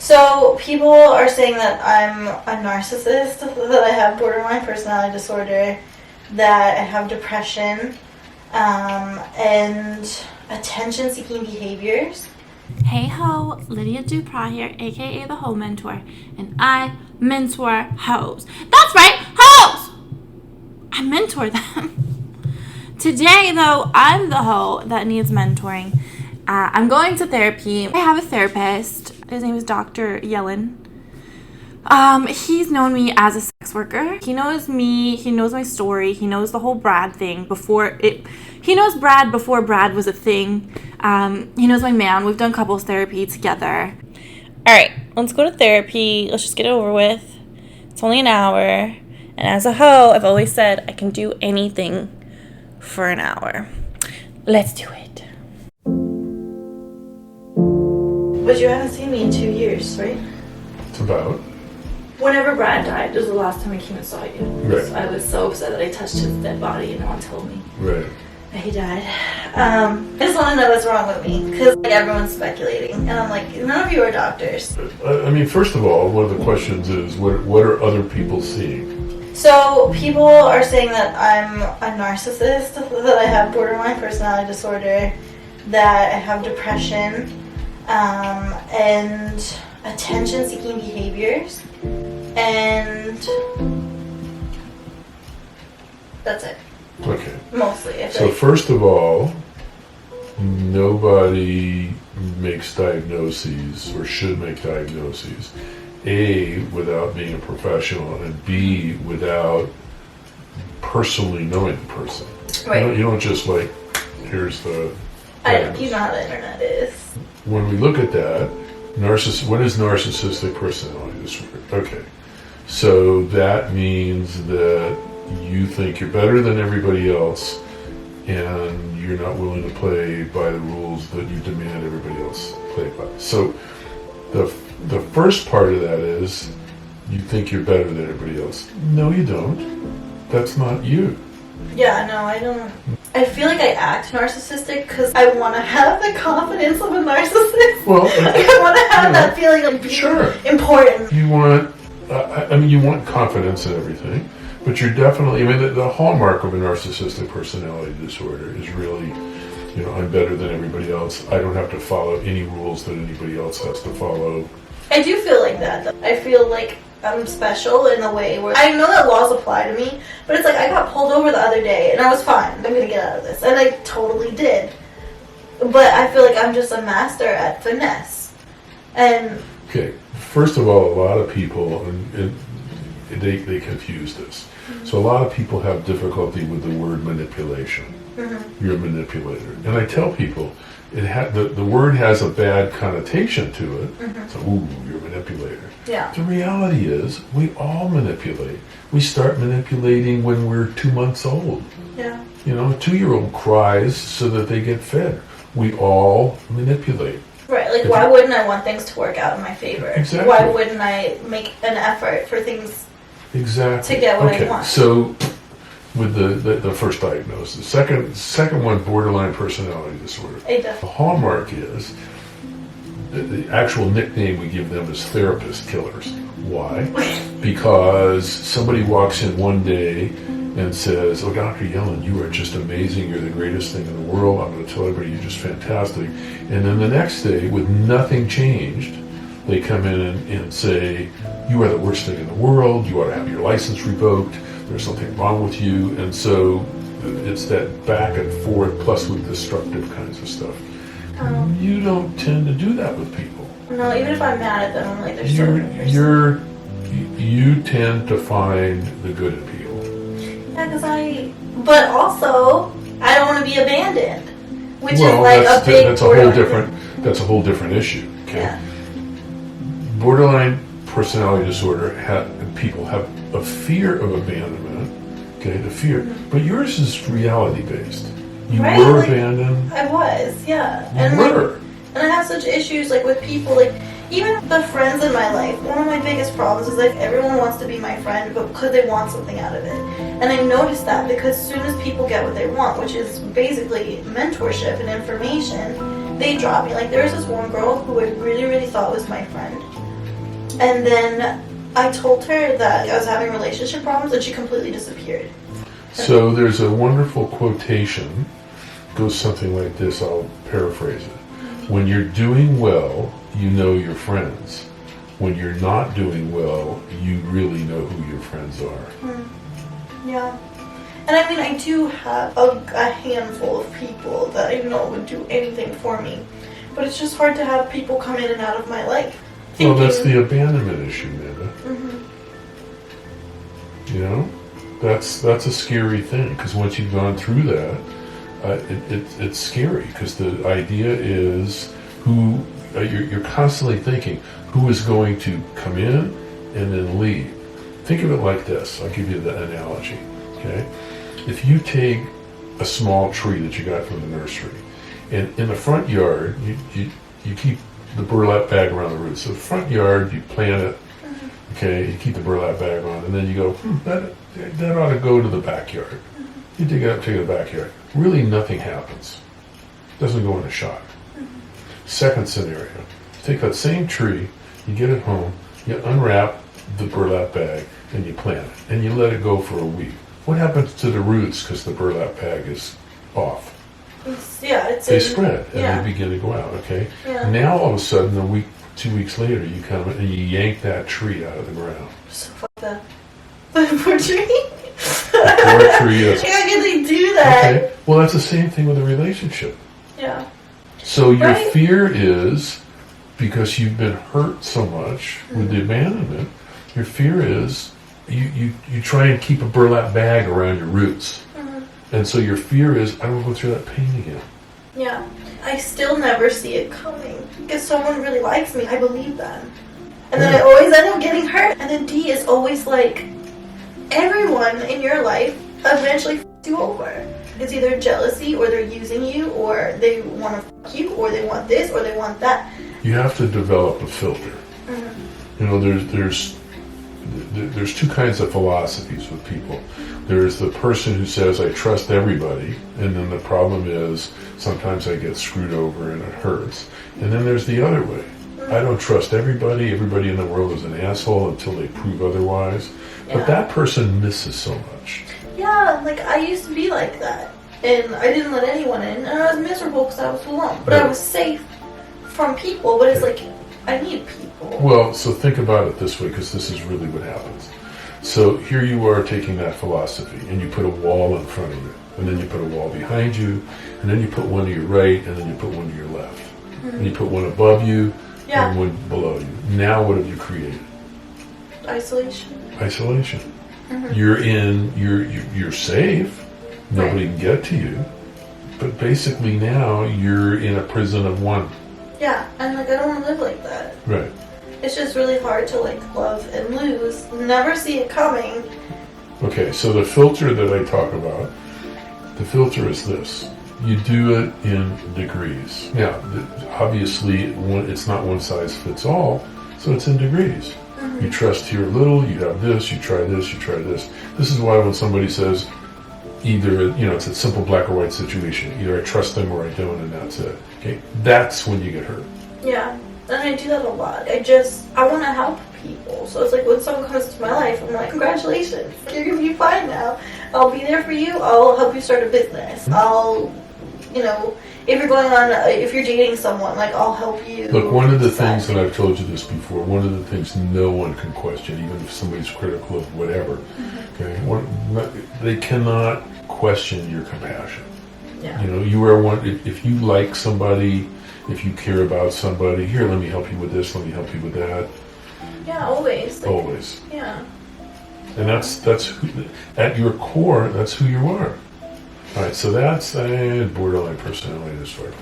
So people are saying that I'm a narcissist, that I have borderline personality disorder, that I have depression, and attention-seeking behaviors. Hey ho, Lydia Duprat here, aka the Hoe Mentor, and I mentor hoes. That's right, hoes! I mentor them. Today, though, I'm the hoe that needs mentoring. I'm going to therapy. I have a therapist. His name is Dr. Yellen. He's known me as a sex worker. He knows me. He knows my story. He knows the whole Brad thing He knows Brad before Brad was a thing. He knows my man. We've done couples therapy together. All right, let's go to therapy. Let's just get it over with. It's only an hour. And as a hoe, I've always said I can do anything for an hour. Let's do it. But you haven't seen me in 2 years, right? It's about. Whenever Brad died, was the last time I came and saw you. Right. So I was so upset that I touched his dead body and no one told me Right. that he died. I just want to know what's wrong with me, because everyone's speculating. And I'm like, none of you are doctors. I mean, first of all, one of the questions is, what are other people seeing? So people are saying that I'm a narcissist, that I have borderline personality disorder, that I have depression, and attention-seeking behaviors, and that's it. Okay. Mostly. So first of all, nobody makes diagnoses or should make diagnoses. A, without being a professional, and B, without personally knowing the person. Right. You don't just like, here's the... You know how the internet is. When we look at that, what is narcissistic personality disorder? Okay, so that means that you think you're better than everybody else, and you're not willing to play by the rules that you demand everybody else play by. So the first part of that is you think you're better than everybody else. No, you don't. That's not you. Yeah, no, I don't. I feel like I act narcissistic because I want to have the confidence of a narcissist. Well, I want to have that feeling of being important. You want, you want confidence in everything, but you're definitely, the hallmark of a narcissistic personality disorder is really, I'm better than everybody else. I don't have to follow any rules that anybody else has to follow. I do feel like that, though. I feel like I'm special in a way where I know that laws apply to me, but it's like I got pulled over the other day and I was fine. I'm gonna get out of this, and I totally did. But I feel like I'm just a master at finesse. And okay, first of all, a lot of people they confuse this. Mm-hmm. So a lot of people have difficulty with the word manipulation. Mm-hmm. You're a manipulator, and I tell people the word has a bad connotation to it. Mm-hmm. So, ooh, you're a manipulator. Yeah. The reality is, we all manipulate. We start manipulating when we're 2 months old. Yeah. A 2-year-old cries so that they get fed. We all manipulate. Right, like why wouldn't I want things to work out in my favor? Exactly. Why wouldn't I make an effort for things to get what I want? So with the first diagnosis. Second one, borderline personality disorder. The hallmark is the actual nickname we give them is therapist killers. Why? Because somebody walks in one day and says, "Oh, Dr. Yellen, you are just amazing. You're the greatest thing in the world. I'm going to tell everybody you're just fantastic." And then the next day, with nothing changed, they come in and say, "You are the worst thing in the world. You ought to have your license revoked. There's something wrong with you." And so it's that back and forth, plus with destructive kinds of stuff. You don't tend to do that with people. No, even if I'm mad at them, I'm like, they're you tend to find the good in people. Yeah, but also, I don't want to be abandoned, which is like that's a big that's a whole different issue. Okay. Yeah. Borderline personality disorder, people have a fear of abandonment. Okay, the fear, but yours is reality based. You were abandoned. I was, yeah. And I have such issues with people, even the friends in my life. One of my biggest problems is everyone wants to be my friend, but because they want something out of it. And I noticed that because as soon as people get what they want, which is basically mentorship and information, they drop me. There was this one girl who I really, really thought was my friend. And then I told her that I was having relationship problems, and she completely disappeared. So there's a wonderful quotation, goes something like this, I'll paraphrase it. When you're doing well, you know your friends. When you're not doing well, you really know who your friends are. Yeah. And I mean, I do have a handful of people that I know would do anything for me. But it's just hard to have people come in and out of my life. Well, that's the abandonment issue, Amanda. You know? That's a scary thing, because once you've gone through that, it's scary, because the idea is who you're constantly thinking who is going to come in and then leave. Think of it like this. I'll give you the analogy. Okay, if you take a small tree that you got from the nursery, and in the front yard you keep the burlap bag around the roots. So the front yard you plant it. Okay, you keep the burlap bag on, and then you go, that ought to go to the backyard. You dig it up, take it to the backyard. Really, nothing happens. Doesn't go in a shot. Second scenario: take that same tree, you get it home, you unwrap the burlap bag, and you plant it, and you let it go for a week. What happens to the roots because the burlap bag is off? They spread and they begin to go out. Okay. Yeah. Now all of a sudden, a week, 2 weeks later, you come and you yank that tree out of the ground. So fucked up. The poor tree. Poor tree. How can they do that? Okay. Well, that's the same thing with a relationship. Yeah. So your fear is, because you've been hurt so much with the abandonment, your fear is you try and keep a burlap bag around your roots. And so your fear is, I don't go through that pain again. Yeah. I still never see it coming. Because someone really likes me, I believe them. And then I always end up getting hurt. And then D is always like, everyone in your life eventually f***s you over. It's either jealousy, or they're using you, or they want to f*** you, or they want this, or they want that. You have to develop a filter. You know, there's two kinds of philosophies with people. There's the person who says, I trust everybody, and then the problem is sometimes I get screwed over and it hurts. And then there's the other way. I don't trust everybody. Everybody in the world is an asshole until they prove otherwise. Yeah. But that person misses so much. Yeah, like I used to be like that. And I didn't let anyone in, and I was miserable because I was alone. But I was safe from people, but it's like, I need people. Well, so think about it this way, because this is really what happens. So here you are taking that philosophy, and you put a wall in front of you, and then you put a wall behind you, and then you put one to your right, and then you put one to your left. And you put one above you, and one below you. Now what have you created? Isolation. You're safe. Nobody can get to you. But basically now you're in a prison of one. Yeah, and like I don't want to live like that. Right. It's just really hard to like love and lose. Never see it coming. Okay, so the filter that I talk about, the filter is this. You do it in degrees. Now, obviously, it's not one size fits all, so it's in degrees. You trust here a little, you have this, you try this, you try this. This is why when somebody says, either, it's a simple black or white situation. Either I trust them or I don't, and that's it. Okay, that's when you get hurt. Yeah, and I do that a lot. I want to help people. So it's like when someone comes into my life, I'm like, congratulations, you're going to be fine now. I'll be there for you. I'll help you start a business. I'll, if you're dating someone, like I'll help you. Look, one of the things, and I've told you this before, one of the things no one can question, even if somebody's critical of whatever, okay, they cannot question your compassion. Yeah. You are one, if you like somebody, if you care about somebody, here, let me help you with this, let me help you with that. Yeah, always. Always. Yeah. And that's who, at your core, that's who you are. All right, so that's a borderline personality disorder.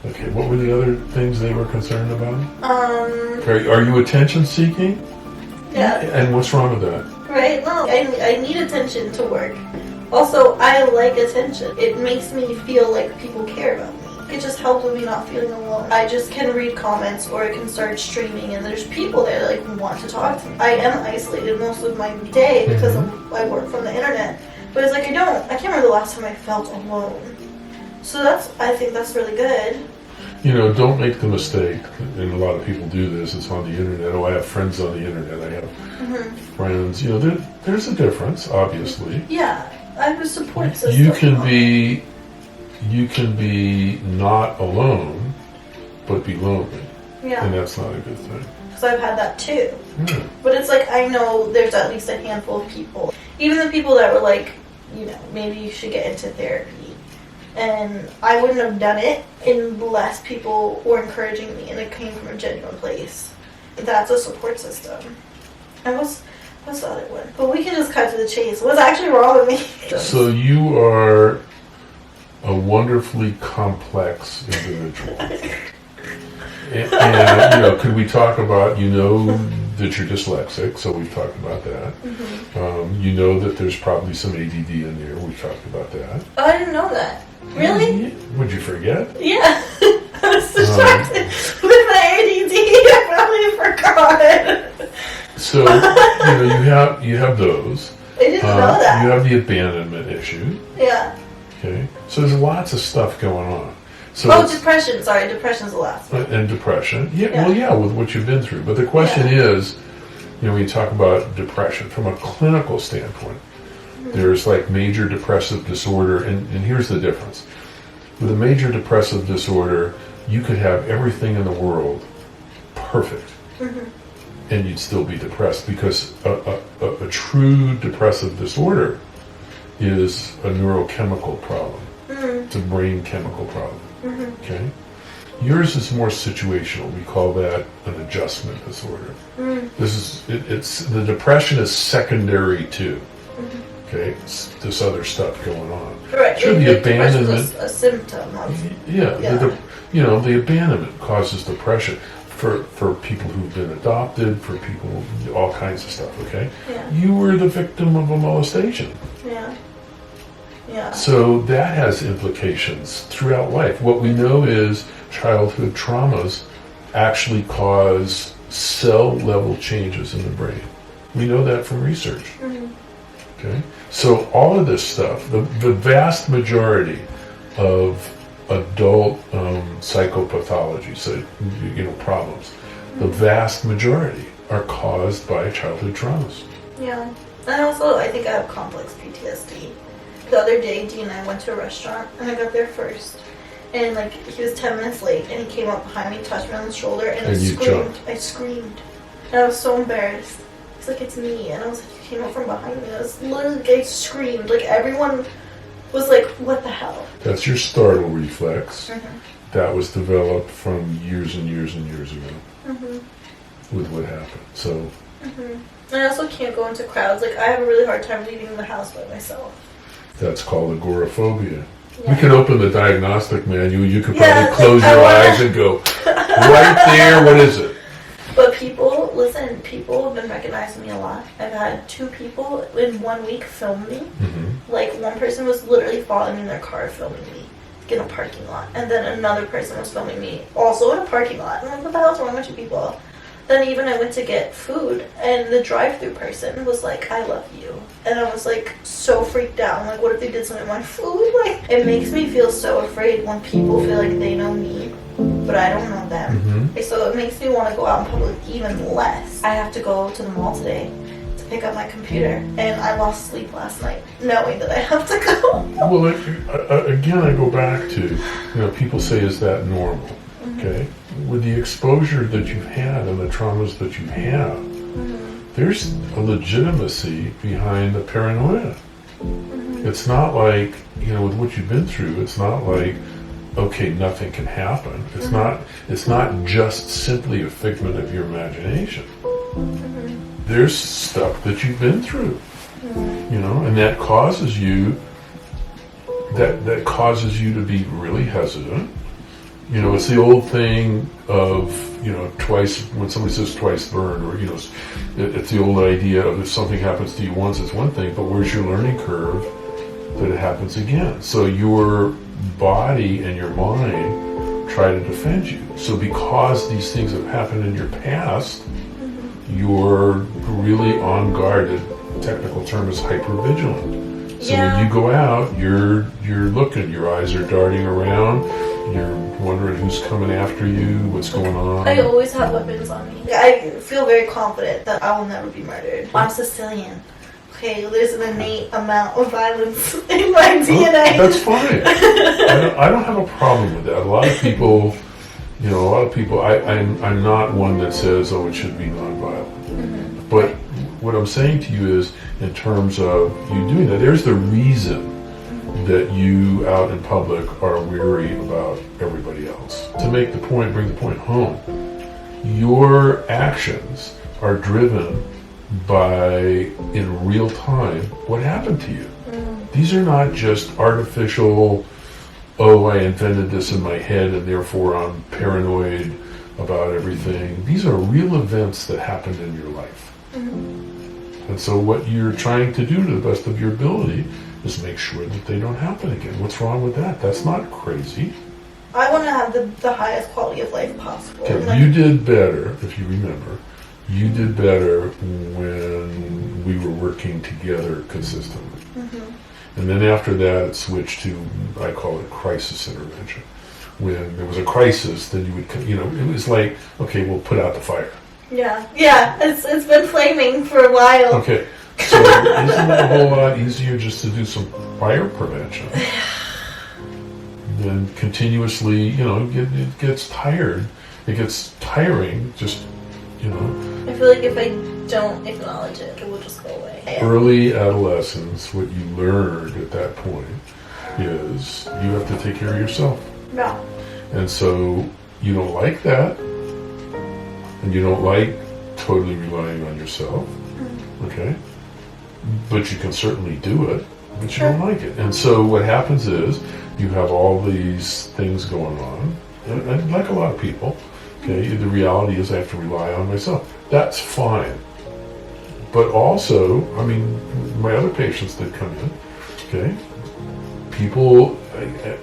Okay, what were the other things they were concerned about? Are you attention seeking? Yeah. And what's wrong with that? Right, no, I need attention to work. Also, I like attention. It makes me feel like people care about me. It just helps with me not feeling alone. I just can read comments, or I can start streaming, and there's people that like want to talk to me. I am isolated most of my day because I work from the internet. But it's like I can't remember the last time I felt alone. So I think that's really good. don't make the mistake, and a lot of people do this, it's on the internet. Oh, I have friends on the internet, I have friends. There's a difference, obviously. Yeah, I have a support system. You can be not alone, but be lonely. Yeah. And that's not a good thing. Because I've had that too. Yeah. But it's like, I know there's at least a handful of people. Even the people that were like, maybe you should get into therapy. And I wouldn't have done it unless people were encouraging me and it came from a genuine place. That's a support system. And what's the other one? But we can just cut to the chase. What's actually wrong with me? So you are a wonderfully complex individual. And could we talk about, that you're dyslexic, so we've talked about that. That there's probably some ADD in there, we've talked about that. Oh, I didn't know that. Really? Would you forget? Yeah. I was distracted with my ADD. I probably forgot. So, you have those. I didn't know that. You have the abandonment issue. Yeah. Okay. So there's lots of stuff going on. So depression. Sorry, depression's the last one. And depression. Yeah. Well, yeah, with what you've been through. But the question is, when you talk about depression from a clinical standpoint, there's like major depressive disorder, and here's the difference. With a major depressive disorder, you could have everything in the world perfect, and you'd still be depressed, because a true depressive disorder is a neurochemical problem. It's a brain chemical problem. Okay? Yours is more situational. We call that an adjustment disorder. The depression is secondary to. Okay, it's this other stuff going on. Right. Sure, the abandonment. A symptom of. The abandonment causes depression for people who've been adopted, for people, all kinds of stuff. Okay. Yeah. You were the victim of a molestation. Yeah. Yeah. So that has implications throughout life. What we know is childhood traumas actually cause cell-level changes in the brain. We know that from research. Okay? So all of this stuff, the vast majority of adult psychopathology, problems, the vast majority are caused by childhood traumas. Yeah. And also, I think I have complex PTSD. The other day, Dee and I went to a restaurant, and I got there first. And, he was 10 minutes late, and he came up behind me, touched me on the shoulder, and I screamed. Jumped. I screamed. And I was so embarrassed. He's like, it's me. And I was like, you came up from behind me. I was literally, I screamed. Everyone was like, what the hell? That's your startle reflex. That was developed from years and years and years ago with what happened. So. And I also can't go into crowds. I have a really hard time leaving the house by myself. That's called agoraphobia. Yeah. We could open the diagnostic manual. You could probably close your eyes and go, right there, what is it? But people have been recognizing me a lot. I've had 2 people in 1 week film me. One person was literally following me in their car filming me in a parking lot. And then another person was filming me also in a parking lot. And I'm like, what the hell's wrong with you people? Then even I went to get food, and the drive-thru person was like, I love you. And I was so freaked out. I'm like, what if they did something to my food? It makes me feel so afraid when people feel like they know me, but I don't know them. So it makes me want to go out in public even less. I have to go to the mall today to pick up my computer, and I lost sleep last night knowing that I have to go. Well, again, I go back to, people say, is that normal? Okay? With the exposure that you've had and the traumas that you have, there's a legitimacy behind the paranoia. It's not like, with what you've been through, it's not like, okay, nothing can happen. It's not just simply a figment of your imagination. There's stuff that you've been through, and that causes you to be really hesitant. It's the old thing of, twice, when somebody says twice burned, or, it's the old idea of if something happens to you once, it's one thing, but where's your learning curve that it happens again? So your body and your mind try to defend you. So because these things have happened in your past, you're really on guard. The technical term is hyper-vigilant. So when you go out, you're looking, your eyes are darting around, You're wondering who's coming after you, what's going on. I always have weapons on me. I feel very confident that I will never be murdered. I'm Sicilian. Okay, there's an innate amount of violence in my DNA. That's fine. I don't have a problem with that. A lot of people, I'm not one that says, oh, it should be nonviolent. Mm-hmm. But what I'm saying to you is, in terms of you doing that, there's the reason that you out in public are weary about everybody else. To make the point, bring the point home, your actions are driven by, in real time, what happened to you. These are not just artificial, oh, I invented this in my head and therefore I'm paranoid about everything. These are real events that happened in your life. And so what you're trying to do to the best of your ability is make sure that they don't happen again. What's wrong with that? That's not crazy. I want to have the highest quality of life possible. Okay, you did better, if you remember. You did better when we were working together consistently. Mm-hmm. And then after that, it switched to, I call it crisis intervention. When there was a crisis, then you would, it was like, okay, we'll put out the fire. Yeah, it's been flaming for a while. Okay, so isn't it a whole lot easier just to do some fire prevention? Then continuously, it gets tired. It gets tiring, just, I feel like if I don't acknowledge it, it will just go away. Early adolescence, what you learned at that point is you have to take care of yourself. Yeah. And so you don't like that, and you don't like totally relying on yourself, okay? But you can certainly do it, but you don't like it. And so what happens is you have all these things going on, and like a lot of people, okay, the reality is I have to rely on myself. That's fine. But also, my other patients that come in, okay, people,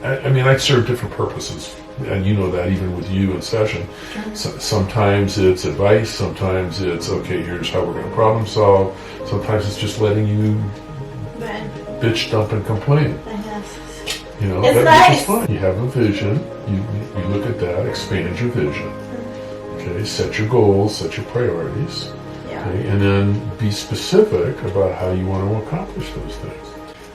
I serve different purposes. And you know that even with you in session. So, sometimes it's advice, sometimes it's, okay, here's how we're going to problem solve. Sometimes it's just letting you bitch, dump, and complain. It's nice. Is fun. You have a vision, you look at that, expand your vision. Okay, set your goals, set your priorities. Okay, and then be specific about how you want to accomplish those things.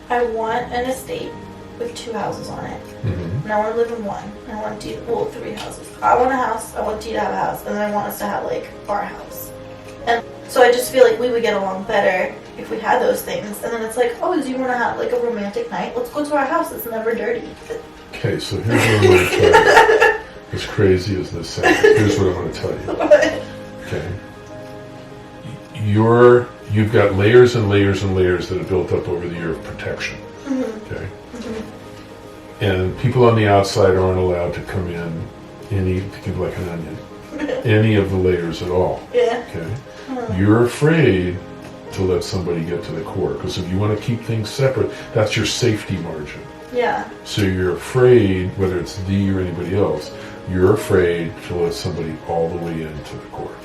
I want an estate with 2 houses on it. Mm-hmm. And I want to live in one. And I want 3 houses. I want a house, I want Dee to have a house, and then I want us to have, our house. And so I just feel like we would get along better if we had those things. And then it's like, oh, do you want to have, a romantic night? Let's go to our house. It's never dirty. Okay, so here's what I'm going to tell you. As crazy as this sounds, here's what I'm going to tell you. Okay. You've got layers and layers and layers that have built up over the year of protection. Mm-hmm. Okay. Mm-hmm. And people on the outside aren't allowed to come in like an onion, any of the layers at all. Yeah. Okay. Mm-hmm. You're afraid to let somebody get to the core, because if you want to keep things separate, that's your safety margin. Yeah. So you're afraid, whether it's thee or anybody else, you're afraid to let somebody all the way into the core.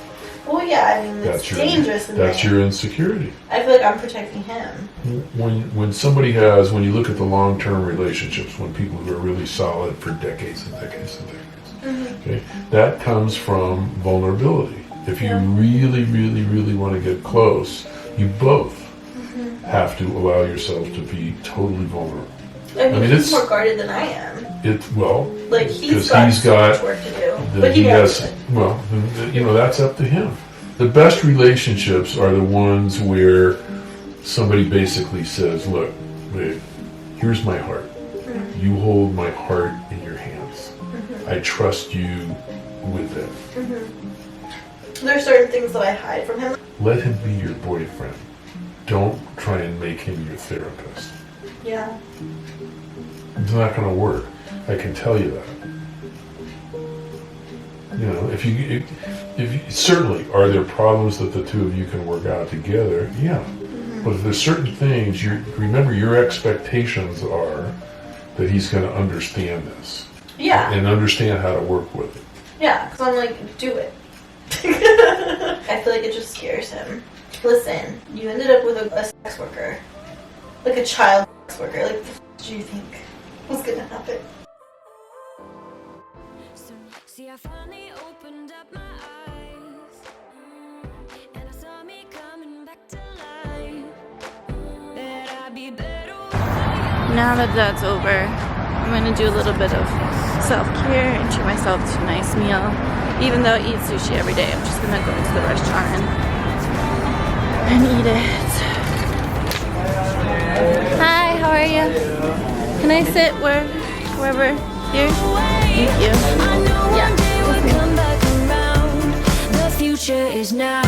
Well, yeah, it's dangerous. That's your insecurity. I feel like I'm protecting him. When you look at the long-term relationships, when people who are really solid for decades and decades and decades, okay, that comes from vulnerability. If you really, really, really want to get close, you both have to allow yourself to be totally vulnerable. He's more guarded than I am. He's got so much work to do. But he has. Well, that's up to him. The best relationships are the ones where somebody basically says, look, babe, here's my heart. Mm-hmm. You hold my heart in your hands. Mm-hmm. I trust you with it. Mm-hmm. There are certain things that I hide from him. Let him be your boyfriend. Don't try and make him your therapist. Yeah. It's not going to work. I can tell you that. If you certainly, are there problems that the two of you can work out together? Yeah. Mm-hmm. But if there's certain things, remember your expectations are that he's going to understand this. Yeah. And understand how to work with it. Yeah, because I'm like, do it. I feel like it just scares him. Listen, you ended up with a sex worker. Like a child sex worker. Like, what did you think was going to happen? I finally opened up my eyes, and I saw me coming back to life. That I'd be better Now that that's over, I'm gonna do a little bit of self-care and treat myself to a nice meal. Even though I eat sushi every day, I'm just gonna go to the restaurant and eat it. Hi, how are you? Can I sit wherever? Here? Thank you. I know Yeah. one day we'll come back around. The future is now.